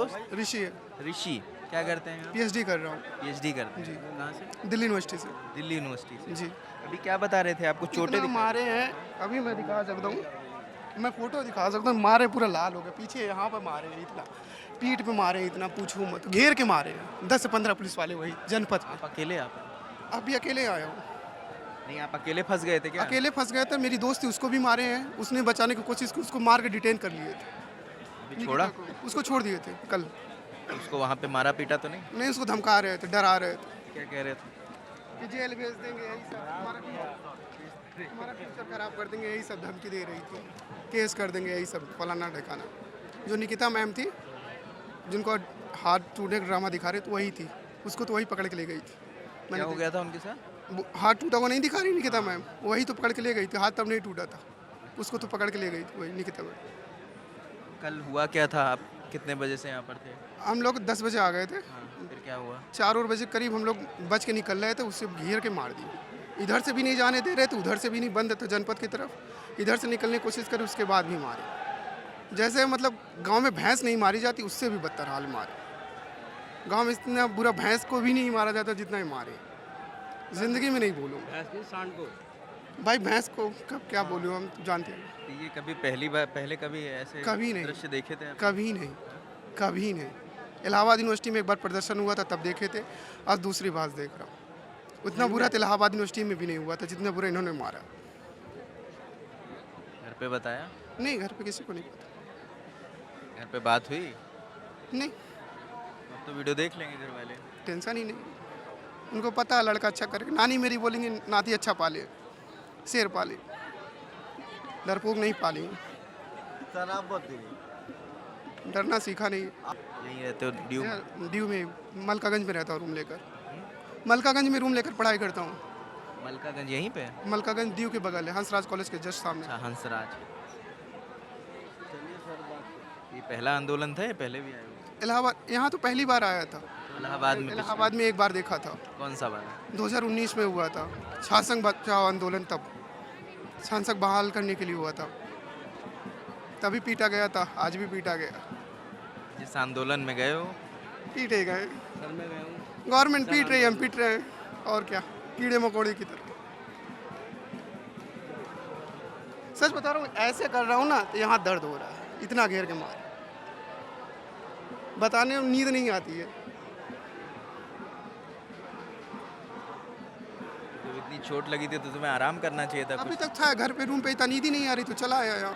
दोस्त? ऋषि है, ऋषि क्या करते हैं आप? पीएचडी कर रहा हूँ पीएचडी करते हैं। जी। कहाँ से? दिल्ली यूनिवर्सिटी से। दिल्ली यूनिवर्सिटी से। जी। अभी क्या बता रहे थे, आपको चोटें इतना दिखा मारे हैं, अभी मैं दिखा सकता हूँ, मैं फोटो दिखा सकता हूँ, मारे पूरा लाल हो गया, पीछे यहाँ पर मारे हैं इतना, पीठ पे मारे हैं इतना, पूछूं मत, घेर के मारे हैं 10 से 15 पुलिस वाले वही जनपद आप पे। अकेले आप? अभी अकेले आया हूँ, नहीं, आप अकेले फंस गए थे क्या? अकेले फंस गए थे, मेरी दोस्त थी उसको भी मारे हैं, उसने बचाने की कोशिश की, उसको मार के डिटेन कर लिए थे। अभी छोड़ा? निकिता को, उसको छोड़ दिए थे कल। उसको वहाँ पे मारा पीटा तो नहीं? नहीं, उसको धमका रहे थे, डरा रहे थे क्या कह रहे थे? कि जेल भेज देंगे, यही सब हमारा फ्यूचर खराब कर देंगे, यही सब धमकी दे रही थी, केस कर देंगे, यही सब फलाना ढकाना। जो निकिता मैम थी जिनको हाथ टूटने का ड्रामा दिखा रहे थे वही थी, उसको तो वही पकड़ के ले गई थी। क्या हो गया था उनके साथ? हाथ टूटा वो नहीं दिखा रही निकिता मैम, वही तो पकड़ के ले गई थी, हाथ तब नहीं टूटा था, उसको तो पकड़ के ले गई थी वही निकिता मैम। कल हुआ क्या था? आप कितने बजे से यहाँ पर थे? हम लोग 10 बजे आ गए थे, हाँ, फिर क्या हुआ? 4 और बजे करीब हम लोग बच के निकल रहे थे, उससे घेर के मार दिए, इधर से भी नहीं जाने दे रहे थे, उधर से भी नहीं, बंद था जनपद की तरफ, इधर से निकलने की कोशिश करी, उसके बाद भी मारे। जैसे मतलब गांव में भैंस नहीं मारी जाती उससे भी बदतर हाल मारे। गांव में इतना बुरा भैंस को भी नहीं मारा जाता जितना ही मारे, जिंदगी में नहीं बोलूँगा भाई, भैंस को कब क्या बोलूँ, हम जानते हैं। तो ये कभी पहली बार, पहले कभी ऐसे कभी नहीं। दृश्य देखे थे आप? कभी नहीं, कभी नहीं। इलाहाबाद यूनिवर्सिटी में एक बार प्रदर्शन हुआ था तब देखे थे, आज दूसरी बार देख रहा हूँ। उतना बुरा तो इलाहाबाद यूनिवर्सिटी में भी नहीं हुआ था जितना बुरा इन्होंने मारा। घर पे बताया? नहीं, घर पे किसी को नहीं पता। घर पे बात हुई? नहीं, अब तो वीडियो देख लेंगे घर वाले। टेंशन ही नहीं, उनको पता है लड़का अच्छा करेगा। नानी मेरी बोलेंगे नाती अच्छा पाले, शेर पाले, डरपोक नहीं पाली, डरना सीखा नहीं। यहीं रहते हो ड्यू में? ड्यू में मलकागंज में रहता हूँ रूम लेकर, मलकागंज में रूम लेकर पढ़ाई करता हूँ। मलकागंज यहीं पे? मलकागंज ड्यू के बगल है, हंसराज कॉलेज के जस्ट सामने। अच्छा, हंसराज। ये पहला आंदोलन था या पहले भी आए हो? इलाहाबाद यहाँ तो पहली बार आया था, इलाहाबाद में? इलाहाबाद में एक बार देखा था, कौन सा बार? 2019 में हुआ था, शासक बचाओ आंदोलन, तब शासक बहाल करने के लिए हुआ था, तभी पीटा गया था, आज भी पीटा गया। जिस आंदोलन में गए हो? पीटे गए, गवर्नमेंट पीट रही है, हम पीट रहे हैं, और क्या, कीड़े मकोड़े की तरह। सच बता रहा हूँ, ऐसे कर रहा हूँ ना तो यहाँ दर्द हो रहा है, इतना घेर के मार, बताने में नींद नहीं आती है। जब इतनी चोट लगी थी तो तुम्हें आराम करना चाहिए था अभी कुछ। तक था घर पे, रूम पे, इतना नींद ही नहीं आ रही तो चला आया यहाँ।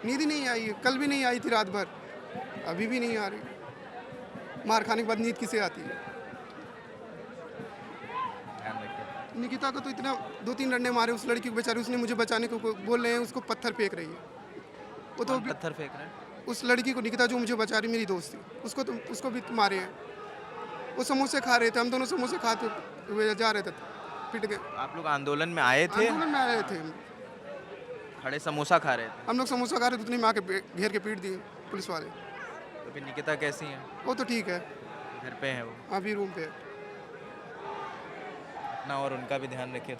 नींद ही नहीं आई, कल भी नहीं आई थी रात भर, अभी भी नहीं आ रही। मार खाने के बाद नींद किसे आती है? ध्यान रखिए। निकिता को तो इतना 2-3 डंडे मारे, उस लड़की को बेचारी, उसने मुझे बचाने को बोल रहे हैं, उसको पत्थर फेंक रही है। वो तो कौन पत्थर फेंक रहा है? उस लड़की को, निकिता जो मुझे बचा रही, मेरी दोस्त थी, उसको भी मारे हैं। वो समोसे खा रहे थे, हम दोनों समोसे खाते हुए जा रहे थे, पिट गए। आप लोग आंदोलन में आए थे? आंदोलन में आए थे, खड़े समोसा खा रहे थे? हम लोग समोसा खा रहे थे, उतने में आके घेर के पीट दिए पुलिस वाले। तो फिर निकिता कैसी हैं? वो तो ठीक है, घर पे हैं वो? अभी रूम पे है। अपना और उनका भी ध्यान रखिए,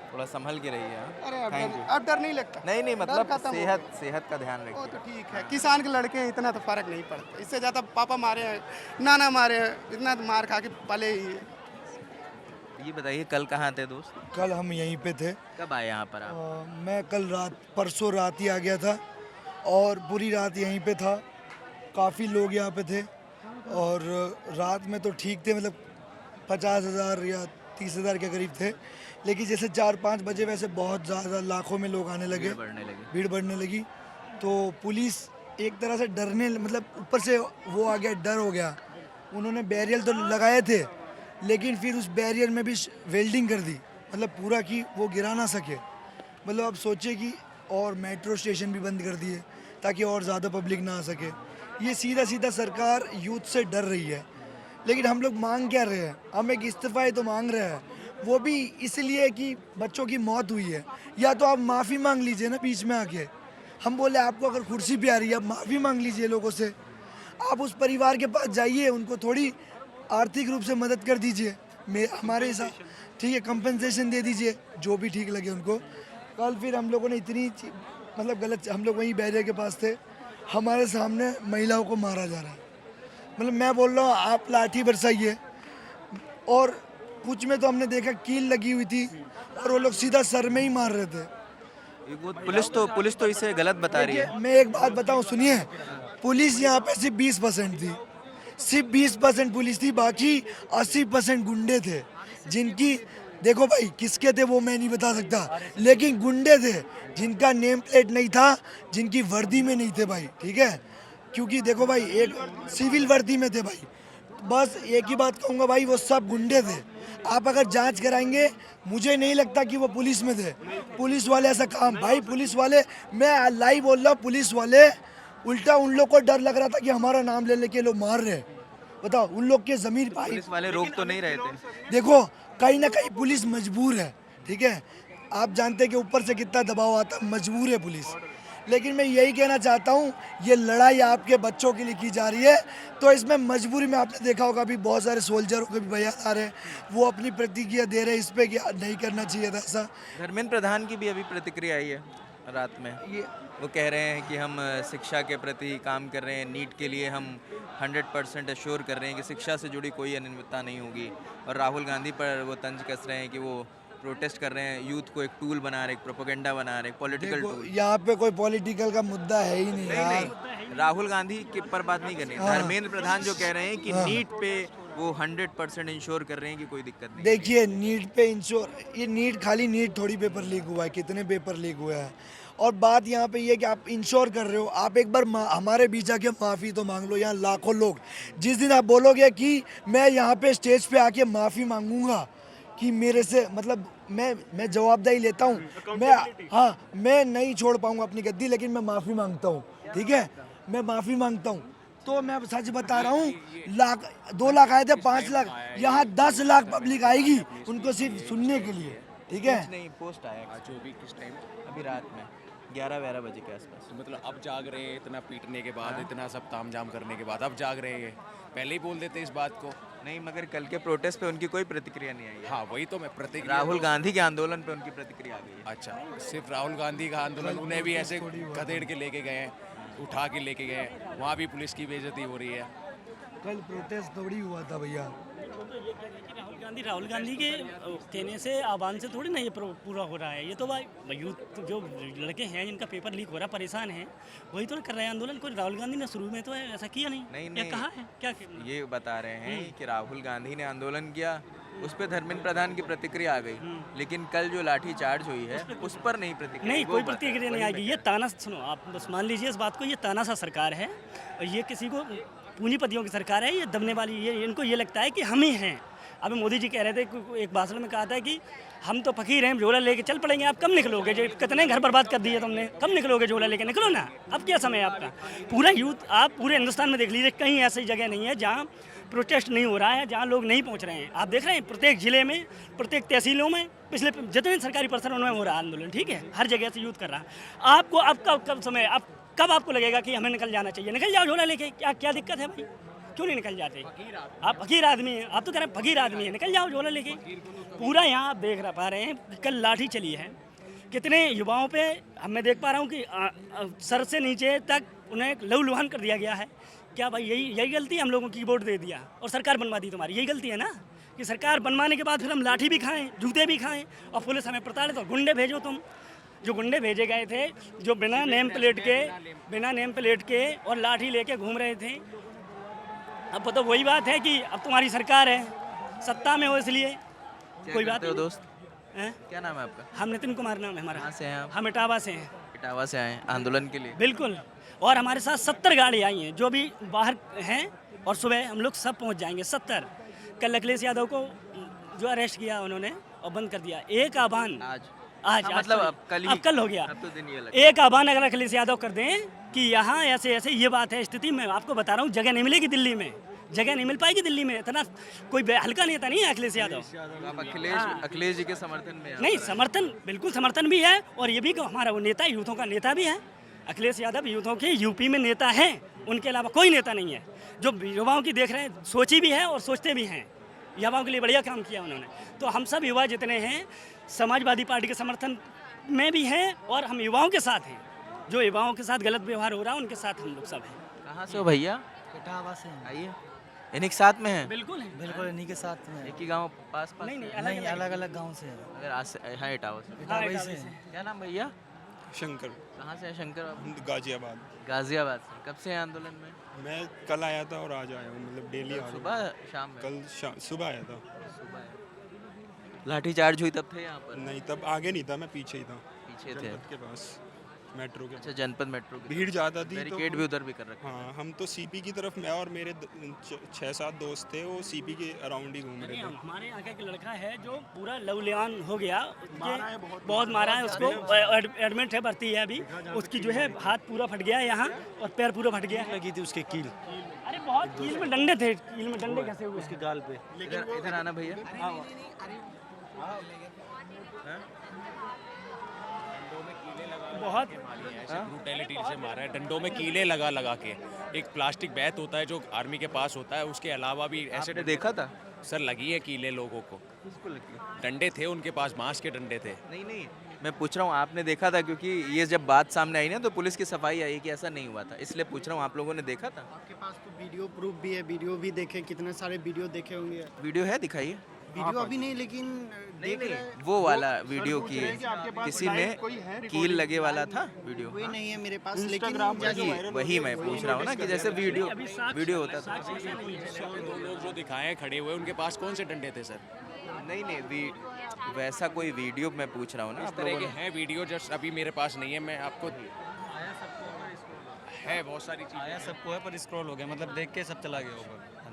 थोड़ा संभल के रहिए। हाँ? अरे थैंक यू। अब डर नहीं लगता। नहीं, मतलब खत्म हो सेहत का ध्यान वो रखिए। तो ठीक है, किसान के लड़के हैं, इतना तो फर्क नहीं पड़ता। इससे ज़्यादा पापा मारे हैं, नाना मारे हैं, इतना तो मार खा के पले ही है। ये बताइए, कल कहाँ थे दोस्त? कल हम यहीं पे थे। कब आए यहाँ पर आप? मैं कल परसों रात ही आ गया था और पूरी रात यहीं पे था। काफ़ी लोग यहाँ पे थे और रात में तो ठीक थे, मतलब 50,000 या 30,000 के करीब थे, लेकिन जैसे 4-5 बजे वैसे बहुत ज़्यादा लाखों में लोग आने लगे, भीड़ बढ़ने लगी। तो पुलिस एक तरह से डरने, मतलब ऊपर से वो आ गया, डर हो गया। उन्होंने बैरियर तो लगाए थे, लेकिन फिर उस बैरियर में भी वेल्डिंग कर दी, मतलब पूरा कि वो गिरा ना सके। मतलब अब सोचे कि और मेट्रो स्टेशन भी बंद कर दिए ताकि और ज़्यादा पब्लिक ना आ सके। ये सीधा सरकार यूथ से डर रही है। लेकिन हम लोग मांग क्या रहे हैं? हम एक इस्तीफ़ा तो मांग रहे हैं, वो भी इसलिए कि बच्चों की मौत हुई है। या तो आप माफ़ी मांग लीजिए ना बीच में आके। हम बोले आपको अगर कुर्सी पे आ रही है, आप माफ़ी मांग लीजिए लोगों से। आप उस परिवार के पास जाइए, उनको थोड़ी आर्थिक रूप से मदद कर दीजिए, हमारे हिसाब ठीक है, कंपनसेशन दे दीजिए, जो भी ठीक लगे उनको। कल फिर हम लोगों ने इतनी मतलब गलत, हम लोग वहीं बैरियर के पास थे हमारे सामने महिलाओं को मारा जा रहा है। मतलब मैं बोल रहा हूँ आप लाठी बरसाइए, और कुछ में तो हमने देखा कील लगी हुई थी और वो लोग सीधा सर में ही मार रहे थे। वो पुलिस तो इसे गलत बता रही है। देखिए, मैं एक बात बताऊं, सुनिए, पुलिस यहाँ पे सिर्फ 20% थी, सिर्फ 20% पुलिस थी, बाकी 80% गुंडे थे जिनकी, देखो भाई किसके थे वो मैं नहीं बता सकता, लेकिन गुंडे थे जिनका नेम प्लेट नहीं था, जिनकी वर्दी में नहीं थे भाई, ठीक है। क्योंकि देखो भाई एक सिविल वर्दी में थे भाई, बस एक ही बात कहूँगा भाई, वो सब गुंडे थे। आप अगर जांच कराएंगे, मुझे नहीं लगता कि वो पुलिस में थे। पुलिस वाले ऐसा काम, भाई पुलिस वाले, मैं लाइव बोल रहा हूँ, पुलिस वाले उल्टा उन लोग को डर लग रहा था कि हमारा नाम ले लेके लोग मार रहे। बताओ उन लोग के जमीर भाई, पुलिस वाले रोक तो नहीं रहे थे। देखो कहीं ना कहीं पुलिस मजबूर है, ठीक है। आप जानते हैं कि ऊपर से कितना दबाव आता है, मजबूर है पुलिस। लेकिन मैं यही कहना चाहता हूँ, ये लड़ाई आपके बच्चों के लिए की जा रही है, तो इसमें मजबूरी में आपने देखा होगा अभी बहुत सारे सोल्जरों के भी बयान आ रहे हैं, वो अपनी प्रतिक्रिया दे रहे हैं इस पे कि नहीं करना चाहिए था ऐसा। धर्मेंद्र प्रधान की भी अभी प्रतिक्रिया आई है रात में। वो कह रहे हैं कि हम शिक्षा के प्रति काम कर रहे हैं, नीट के लिए हम 100% अश्योर कर रहे हैं कि शिक्षा से जुड़ी कोई अनियमितता नहीं होगी। और राहुल गांधी पर वो तंज कस रहे हैं कि वो प्रोटेस्ट कर रहे हैं, यूथ को एक टूल बना रहे, एक प्रोपेगेंडा बना रहे, पॉलिटिकल टूल। यहाँ पे कोई पॉलिटिकल का मुद्दा है ही नहीं यार। नहीं, राहुल गांधी के पर बात नहीं करनी। धर्मेंद्र प्रधान जो कह रहे हैं कि नीट पे वो 100% इंश्योर कर रहे हैं कि कोई दिक्कत नहीं। देखिए नीट पे इंश्योर, ये नीट खाली नीट थोड़ी पेपर लीक हुआ है, कितने पेपर लीक हुए हैं। और बात यहाँ पे ये कि आप इंश्योर कर रहे हो, आप एक बार हमारे बीच आके माफ़ी तो मांग लो। यहाँ लाखों लोग, जिस दिन आप बोलोगे कि मैं यहाँ पे स्टेज पे आके माफ़ी मांगूंगा कि मेरे से मतलब मैं जवाबदेही लेता हूँ, मैं नहीं छोड़ पाऊँगा अपनी गद्दी, लेकिन मैं माफ़ी मांगता हूँ, ठीक है, मैं माफ़ी मांगता हूँ। तो मैं सच बता रहा हूँ, 2 लाख आए थे, 5 लाख, यहाँ 10 लाख पब्लिक आएगी उनको सिर्फ सुनने के लिए, ठीक है। नहीं, पोस्ट आया जो भी किस टाइम, अभी रात में 11-12 बजे के आसपास। तो मतलब अब जाग रहे हैं, इतना पीटने के बाद, इतना सब तामझाम करने के बाद अब जाग रहे हैं। पहले ही बोल देते इस बात को। नहीं, मगर कल के प्रोटेस्ट पे उनकी कोई प्रतिक्रिया नहीं आई है। हाँ वही तो मैं प्रतिक्रिया, राहुल गांधी के आंदोलन पे उनकी प्रतिक्रिया आ गई है। अच्छा, सिर्फ राहुल गांधी का आंदोलन, उन्हें भी ऐसे खदेड़ के लेके गए हैं, उठा के लेके गए, वहाँ भी पुलिस की बेइज्जती हो रही है। कल प्रोटेस्ट थोड़ी हुआ था भैया। राहुल गांधी के कहने से, आह्वान से थोड़ी ना ये पूरा हो रहा है। ये तो भाई यूथ जो लड़के हैं जिनका पेपर लीक हो रहा है, परेशान हैं, वही तो कर रहे हैं आंदोलन। कोई राहुल गांधी ने शुरू में तो ऐसा किया नहीं, कहा है क्या? ये बता रहे हैं कि राहुल गांधी ने आंदोलन किया, उस पर धर्मेंद्र प्रधान की प्रतिक्रिया आ गई, लेकिन कल जो लाठी चार्ज हुई है उस पर नहीं प्रतिक्रिया। नहीं, कोई प्रतिक्रिया नहीं आएगी। ये ताना, सुनो आप बस मान लीजिए इस बात को, ये तानाशाह सरकार है और ये किसी को पूंजीपतियों की सरकार है, ये दबने वाली। ये इनको ये लगता है कि हम ही हैं। अभी मोदी जी कह रहे थे, एक भाषण में कहा था कि हम तो फकीर हैं, झोला लेके चल पड़ेंगे। आप कब निकलोगे? जो कितने घर बर्बाद कर दिए तुमने, कब निकलोगे? झोला लेके निकलो ना, अब क्या समय है आपका? पूरा यूथ, आप पूरे हिंदुस्तान में देख लीजिए, कहीं ऐसी जगह नहीं है जहाँ प्रोटेस्ट नहीं हो रहा है, जहाँ लोग नहीं पहुँच रहे हैं। आप देख रहे हैं प्रत्येक जिले में, प्रत्येक तहसीलों में पिछले जितने सरकारी पर्सन उनमें हो रहा है आंदोलन, ठीक है, हर जगह से यूथ कर रहा है। आपको अब कब समय, अब कब आपको लगेगा कि हमें निकल जाना चाहिए? निकल जाओ झोला लेके, क्या दिक्कत है भाई? क्यों नहीं निकल जाते? आप फकीर आदमी हैं, आप तो कह रहे हैं फकीर आदमी है, निकल जाओ झोला लेके। पूरा यहाँ आप देख पा रहे हैं, कल लाठी चली है, कितने युवाओं पे मैं देख पा रहा हूँ कि सर से नीचे तक उन्हें लहूलुहान कर दिया गया है। क्या भाई यही गलती है? हम लोगों को कीबोर्ड दे दिया और सरकार बनवा दी तुम्हारी, यही गलती है ना? कि सरकार बनवाने के बाद फिर हम लाठी भी खाएं, जूते भी खाएं और पुलिस हमें प्रताड़ित, और गुंडे भेजो तुम। जो गुंडे भेजे गए थे, जो बिना नेम प्लेट के और लाठी लेके घूम रहे थे, अब तो वही बात है कि अब तुम्हारी सरकार है, सत्ता में हो, इसलिए कोई बात नहीं। दोस्त क्या नाम है आपका? हम नितिन कुमार नाम है हमारा। कहाँ से हैं आप? हम इटावा से हैं। इटावा से आए आंदोलन के लिए? बिल्कुल, और हमारे साथ 70 गाड़ी आई हैं जो भी बाहर हैं, और सुबह हम लोग सब पहुंच जाएंगे 70। कल अखिलेश यादव को जो अरेस्ट किया उन्होंने और बंद कर दिया। एक आह्वान आज मतलब अब कल हो गया। अब तो दिन ये लगा। एक आह्वान अगर अखिलेश यादव कर दें कि यहाँ ऐसे ये बात है, स्थिति में आपको बता रहा हूँ, जगह नहीं मिलेगी दिल्ली में, जगह नहीं मिल पाएगी दिल्ली में। इतना कोई हल्का नेता नहीं है अखिलेश यादव। आप अखिलेश जी के समर्थन में? नहीं, समर्थन बिल्कुल समर्थन भी है, और ये भी हमारा वो नेता, यूथों का नेता भी है। अखिलेश यादव यूथों के यूपी में नेता हैं, उनके अलावा कोई नेता नहीं है। जो युवाओं की देख रहे हैं, सोची भी है और सोचते भी हैं, युवाओं के लिए बढ़िया काम किया उन्होंने। तो हम सब युवा जितने हैं समाजवादी पार्टी के समर्थन में भी हैं, और हम युवाओं के साथ हैं। जो युवाओं के साथ गलत व्यवहार हो रहा है उनके साथ हम लोग सब हैं। कहाँ से हो भैया? इटावा से आइए, इन्हीं के साथ में हैं? बिल्कुल है। बिल्कुल इन्हीं के साथ में। एक ही गांव पास पास? नहीं नहीं नहीं, अलग अलग गांव से है। अगर आज से हाँ इटावा से। इटावा से। क्या नाम भैया? शंकर, कहाँ से है शंकर बाबू? गाजियाबाद। गाजियाबाद से। कब से हैं आंदोलन में? मैं कल आया था और आज आया हूँ, मतलब डेली आ रहा हूँ। सुबह शाम में? कल सुबह आया था। सुबह लाठीचार्ज हुई तब थे यहाँ पर? नहीं, तब आगे नहीं था, मैं पीछे ही था, पीछे थे। जनपद के पास, मेट्रो के अच्छा, जनपद मेट्रो की भीड़ ज़्यादा थी तो बैरिकेड भी उधर भी कर रखा। हाँ, हम तो सीपी की तरफ, मैं और मेरे 6-7 दोस्त थे, वो सीपी के अराउंड ही घूम रहे थे। हमारे यहाँ का एक लड़का है जो पूरा लवलियान हो गया, बहुत मारा है उसको, एडमिट है, भर्ती है अभी। उसकी जो है हाथ पूरा फट गया है यहाँ और पैर पूरा फट गया है। लगी थी उसके कील, अरे बहुत कील में डंडे थे, कील में डंडे कैसे हुए? उसके गाल पे। इधर आना भैया। बहुत ऐसे ब्रूटैलिटी से मारा है, डंडों में कीले लगा लगा के। एक प्लास्टिक बैत होता है जो आर्मी के पास होता है, उसके अलावा भी ऐसे आपने देखा था? सर लगी है कीले लोगों को। किसको लगी? डंडे थे उनके पास, बांस के डंडे थे। नहीं नहीं, मैं पूछ रहा हूँ आपने देखा था? क्योंकि ये जब बात सामने आई ना तो पुलिस की सफाई आई कि ऐसा नहीं हुआ था, इसलिए पूछ रहा हूँ आप लोगों ने देखा था? आपके पास तो वीडियो प्रूफ भी है, वीडियो भी देखे, कितने सारे वीडियो देखे होंगे। वीडियो है, दिखाइए। वीडियो अभी नहीं, लेकिन नहीं देख नहीं, रहे हैं। वो वाला वीडियो की आपके पास किसी live में कोई है कील लगे वाला था वीडियो? कोई नहीं है मेरे पास, लेकिन वही मैं पूछ रहा हूँ ना कि जैसे वीडियो होता था। दो लोग जो दिखाए हैं खड़े हुए, उनके पास कौन से डंडे थे सर? नहीं नहीं, वैसा कोई वीडियो मैं पूछ रहा हूँ ना इस आप तरह लोगों के ने। हैं वीडियो, जस्ट अभी मेरे पास नहीं है, मैं आपको है बहुत सारी चीज़ें। आया सबको है पर स्क्रॉल हो गया, मतलब देख के सब चला गया ऊपर।